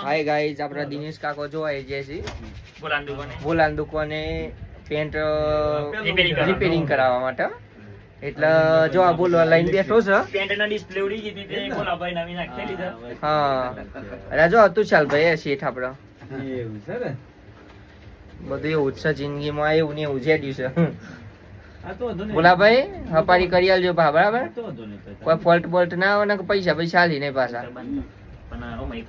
Hi guys, આપણા દિનેશ કાકો જો આવી ગયા છે બોલાન દુકાને પેન્ટ રિપેરિંગ કરાવવા માટે. એટલે જો આ બોલવા લાઈન બેઠો છે. પેન્ટના ડિસ્પ્લે ઉડી ગઈ હતી તે બોલાભાઈ નવી નાખેલી છે. હા અરે જો તું ચાલ ભાઈ શેઠ આપડે એવું છે ને બધું એવું જ છે જિંદગીમાં, એવું ને એવું જેડ્યું છે. આ તો વધુ બોલાભાઈ હપારી કરી આલજો ભા, બરાબર? તો વધુ નહીં કોઈ ફોલ્ટ બોલ્ટ ના આવે ને પૈસા પૈસા આલી નહીં પાછા. પણ ઓ માય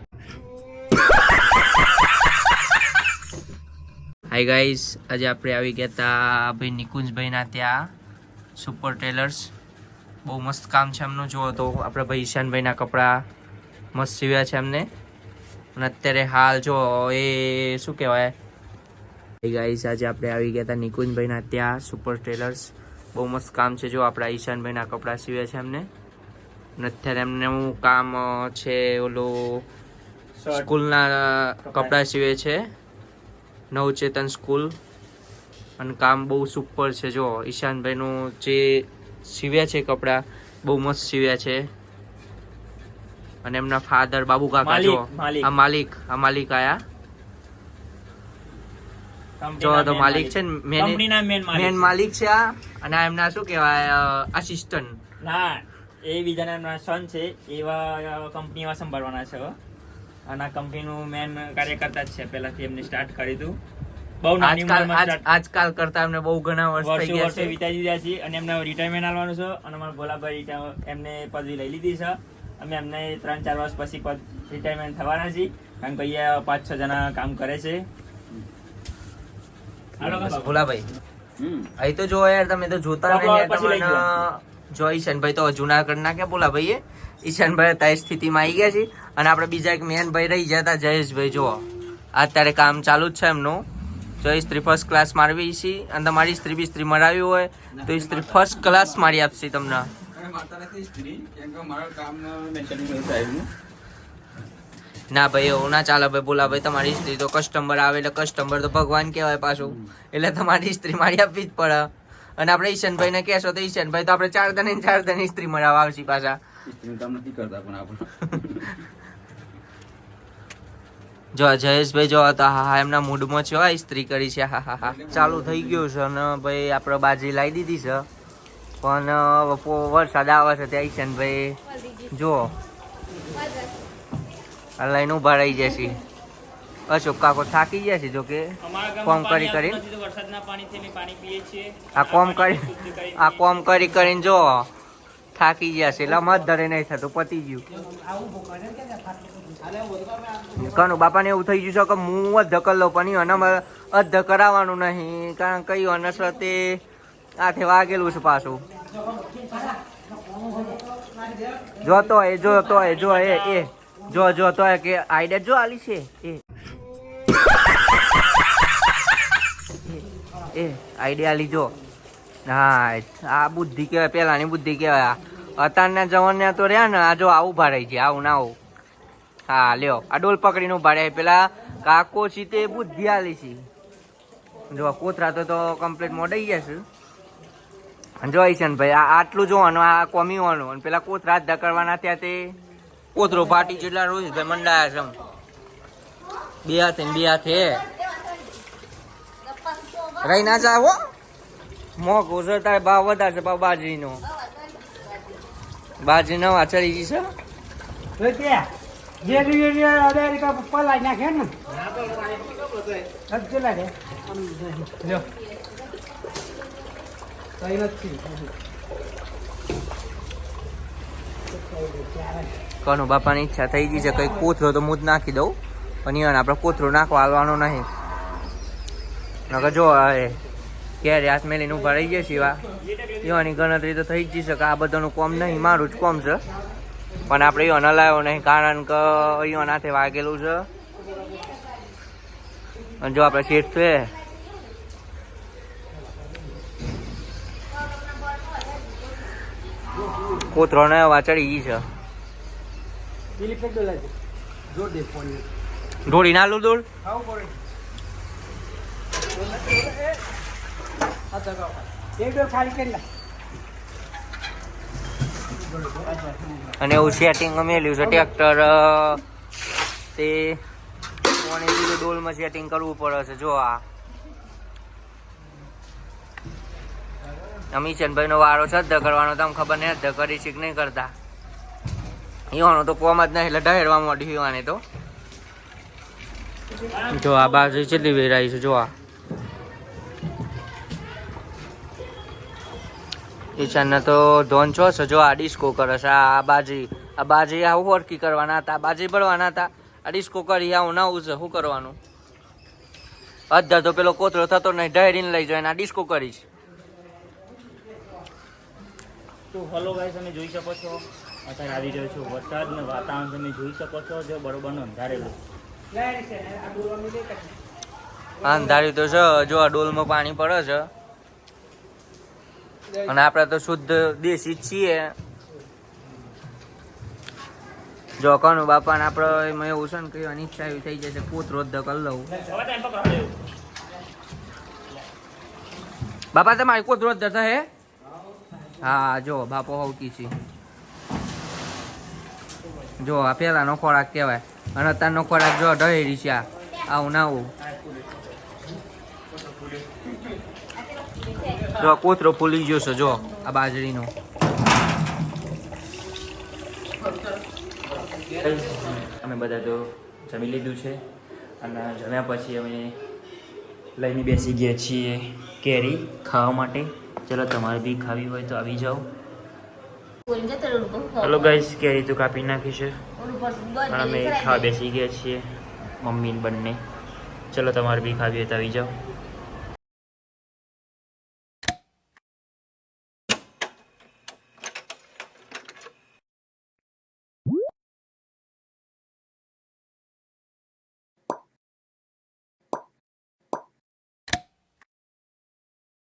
હાય ગાઈઝ, આજે આપણે આવી ગયા હતા ભાઈ નિકુંજભાઈ ના ત્યાં સુપર ટેલર્સ. બહુ મસ્ત કામ છે એમનું. જુઓ તો આપણે ભાઈ ઈશાનભાઈ ના કપડા મસ્ત સીવ્યા છે એમને. અને અત્યારે હાલ જો એ શું કહેવાય ગાઈઝ, આજે આપણે આવી ગયા હતા નિકુંજભાઈ ના ત્યાં સુપર ટેલર્સ. બહુ મસ્ત કામ છે. જો આપણા ઈશાનભાઈ ના કપડા સીવ્યા છે એમને. અને અત્યારે એમનું કામ છે ઓલું સ્કૂલના કપડા સીવે છે, નવચેતન સ્કૂલ. અને કામ બહુ સુપર છે. જો ઈશાનભાઈનું જે સીવ્યા છે કપડા બહુ મસ્ત સીવ્યા છે. અને એમના ફાધર બાબુ કાકા જો આ માલિક આયા જો તો માલિક છે ને, મેન માલિક છે આ. અને આ એમના શું કહેવાય આસિસ્ટન્ટ. ના, એ બીજાના એમના સન છે. એવા કંપની એવા સંભાળવાના છે. અને આ કંપનીનું મેન કાર્યકર્તા જ છે. પહેલાથી એમને સ્ટાર્ટ કર્યું હતું. બહુ નાની ઉંમરમાં આજકાલ કરતા એમને બહુ ઘણા વર્ષ થઈ ગયા છે, વિતાઈ દીધા છે. અને એમને રિટાયરમેન્ટ આવવાનું છે. અને અમારા ભોલાભાઈ એમને પદવી લઈ લીધી છે. અમે એમને 3-4 વર્ષ પછી રિટાયરમેન્ટ થવાના છીએ. કારણ કે અહીંયા 5-6 જણા કામ કરે છે. ભોલાભાઈ અહીં તો જો યાર, તમે તો જોતા નહીં. તમને જો ઈશાનભાઈ તો જુનાગઢ ના ક્યાં ભોલાભાઈ ઈશાનભાઈ અત્યારે સ્થિતિમાં આવી ગયા છે. અને આપણે બીજા એક મેન ભાઈ રહી ગયા હતા જયેશભાઈ. જો અત્યારે કામ ચાલુ જ છે એમનું. જો ઇસ્ત્રી ફર્સ્ટ ક્લાસ મારવી છે. અને તમારી ઇસ્ત્રી બિસ્ત્રી મરાવી હોય તો ઇસ્ત્રી ફર્સ્ટ ક્લાસ મારી આપશે તમને. ના ભાઈ એવું ના ચાલે ભાઈ. બોલા ભાઈ તમારી ઇસ્ત્રી તો કસ્ટમર આવે એટલે કસ્ટમર તો ભગવાન કહેવાય પાછું. એટલે તમારી ઇસ્ત્રી મારી આપવી જ પડે. અને આપણે ઈશાનભાઈ ને કહેશો તો ઈશાનભાઈ તો આપણે 4 દન ઇસ્ત્રી મરાવવા આવશે પાછા. જો જયેશભાઈ જો હતા, હા એમના મૂડમાં છે. ઇસ્ત્રી કરી છે, હા ચાલુ થઈ ગયું છે. અને ભાઈ આપણે બાજી લાવી દીધી છે. પણ વરસાદ આવે છે ત્યાં ઈશાનભાઈ જો આ લાઈન ઉભા રહી જશે. અશોક કાકો થાકી ગયા છે. જો કે કોમ કરી કરીને આ કોમ કરી કરીને જો થાકી ગયા છે. એટલે મત ધરે નહીં થતું, પતી ગયું. કનું બાપાને એવું થઈ ગયું છે કે હું જ ધકલ લઉં પણ અને અધ કરાવવાનું નહીં. કારણ કે કયું અનસર તે હાથે વાગેલું છે પાછું. જોતો એ જો કે આઈડિયા જો આલી છે એ આઈડિયા લીધો. હા આ બુદ્ધિ કહેવાય, પેલાની બુદ્ધિ કહેવાય. અત્યારના જવાનને તો રહ્યા ને, આ જો આવું ઉભા રહી છે, આવું ના આવું. હા લ્યો આ ડોલ પકડીને ઉભા રહે. પેલા કાકો છે તે બુદ્ધિ આલી છે. જો કોતરા તો કમ્પ્લીટ મોડાઈ ગયા છે. જોઈ છે ને ભાઈ આટલું જોવાનું, આ કોમીવાનું. અને પેલા કોતરા જ કરવાના ત્યાં તે કોતરો પાટી જેટલા રોજ ભાઈ મંડાયા છે. બે હાથે રહી ના જાવ. મોઘું છે તારે ભાવ વધારે છે. બાજરીનો બાજરી નવા ચડી ગઈ છે. કનું બાપાની ઈચ્છા થઈ ગઈ છે કઈ કોથરો તો હું જ નાખી દઉં. પણ ઈવન આપણે કોથરો નાખવા હાલવાનો નહીં. નકર જો ક્યારે હાથ મેલીને ઉભા રહી ગયા સિવા ઈવાની ગણતરી તો થઈ જ જશે કે આ બધાનું કોમ નહીં, મારું જ કોમ છે. પણ આપણે ઈવન હલાવ્યો નહીં કારણ કે ઈવન હાથે વાગેલું છે. અને જો આપણે શેઠ છે કોથરો ને હવા ચડી ગઈ છે. ઢોળી ના લો દોડ અને એવું સેટિંગ મેલ્યું છે ટ્રેક્ટર તે પાણી બીજું ડોલમાં સેટિંગ કરવું પડે છે. જો આ અમીશનભાઈ નો વારો છે અધ્ધ કરવાનો. તમને ખબર નહીં અધ્ધ કરી છે કે નહીં કરતા. ઈવાનો તો કોમ જ નહીં એટલે ઢહેરવા માંડ્યું ઈવાને તો. જો આ બાજુ કેટલી વેરાઈ છે. જો આ ઈશાનને તો ધોન છો છે. જો આ ડિસ્કો કરે છે. આ બાજી આ ઓરકી કરવાના હતા, બાજી ભરવાના હતા. આ ડિસ્કો કરી આવું નવું છે. શું કરવાનું? અધ્ધર તો પેલો કોતરો થતો નહીં, ઢહેરીને લઈ જાય. આ ડિસ્કો કરીશ. તો હલો ગાઈસ, તમે જોઈ શકો છો અત્યારે આવી રહ્યો છું વરસાદ ને વાતાવરણ તમે જોઈ શકો છો. જો બરોબરનું અંધારેલું અંધાર્યું તો છે. જો આ ડોલમાં પાણી પડે છે અને આપણે તો શુદ્ધ દેશી જ છીએ. જો કનું બાપા ને આપણે એમાં એવું છે ને કે અનિચ્છા એવી થઈ જશે કોતરો જ કરી લઉં. બાપા તમારી કોતરો જ હે? હા જો બાપો હવકી છે. જો આ પેલાનો ખોરાક કહેવાય અને અત્યારનો ખોરાક જો ઢહેરી છે. આવું ના આવું જો કોતરો ફૂલી ગયો છે. જો આ બાજરીનો. અમે બધા તો જમી લીધું છે અને જમ્યા પછી અમે લઈને બેસી ગયા છીએ કેરી ખાવા માટે. ચલો તમારે બી ખાવી હોય તો આવી જાઓ. હલો ગાઈસ, કેરી તો કાપી નાખી છે અને અમે ખાવા બેસી ગયા છીએ મમ્મી બંને. ચલો તમારે બી ખાવી હોય તો આવી જાઓ.